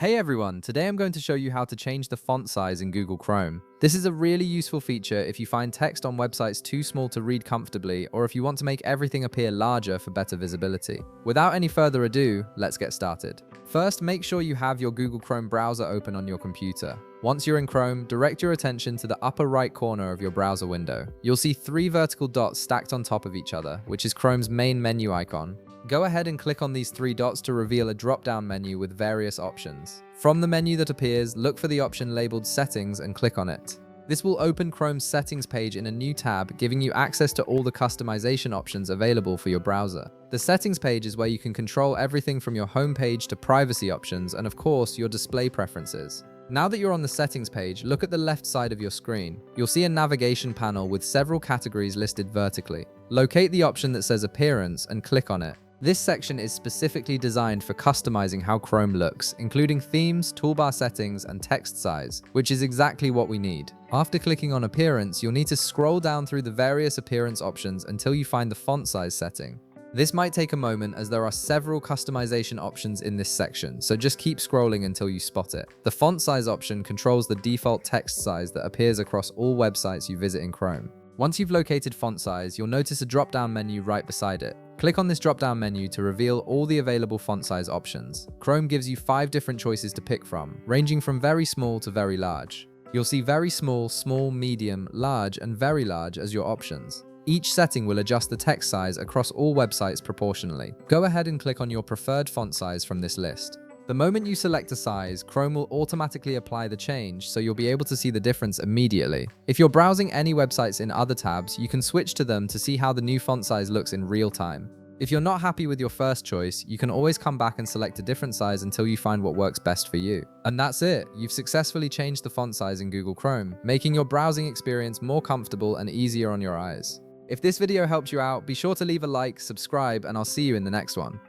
Hey everyone, today I'm going to show you how to change the font size in Google Chrome. This is a really useful feature if you find text on websites too small to read comfortably, or if you want to make everything appear larger for better visibility. Without any further ado, let's get started. First, make sure you have your Google Chrome browser open on your computer. Once you're in Chrome, direct your attention to the upper right corner of your browser window. You'll see three vertical dots stacked on top of each other, which is Chrome's main menu icon. Go ahead and click on these three dots to reveal a drop-down menu with various options. From the menu that appears, look for the option labeled Settings and click on it. This will open Chrome's settings page in a new tab, giving you access to all the customization options available for your browser. The settings page is where you can control everything from your home page to privacy options and, of course, your display preferences. Now that you're on the settings page, look at the left side of your screen. You'll see a navigation panel with several categories listed vertically. Locate the option that says Appearance and click on it. This section is specifically designed for customizing how Chrome looks, including themes, toolbar settings, and text size, which is exactly what we need. After clicking on Appearance, you'll need to scroll down through the various appearance options until you find the font size setting. This might take a moment as there are several customization options in this section, so just keep scrolling until you spot it. The font size option controls the default text size that appears across all websites you visit in Chrome. Once you've located font size, you'll notice a drop-down menu right beside it. Click on this drop-down menu to reveal all the available font size options. Chrome gives you 5 different choices to pick from, ranging from very small to very large. You'll see very small, small, medium, large, and very large as your options. Each setting will adjust the text size across all websites proportionally. Go ahead and click on your preferred font size from this list. The moment you select a size, Chrome will automatically apply the change, so you'll be able to see the difference immediately. If you're browsing any websites in other tabs, you can switch to them to see how the new font size looks in real time. If you're not happy with your first choice, you can always come back and select a different size until you find what works best for you. And that's it. You've successfully changed the font size in Google Chrome, making your browsing experience more comfortable and easier on your eyes. If this video helped you out, be sure to leave a like, subscribe, and I'll see you in the next one.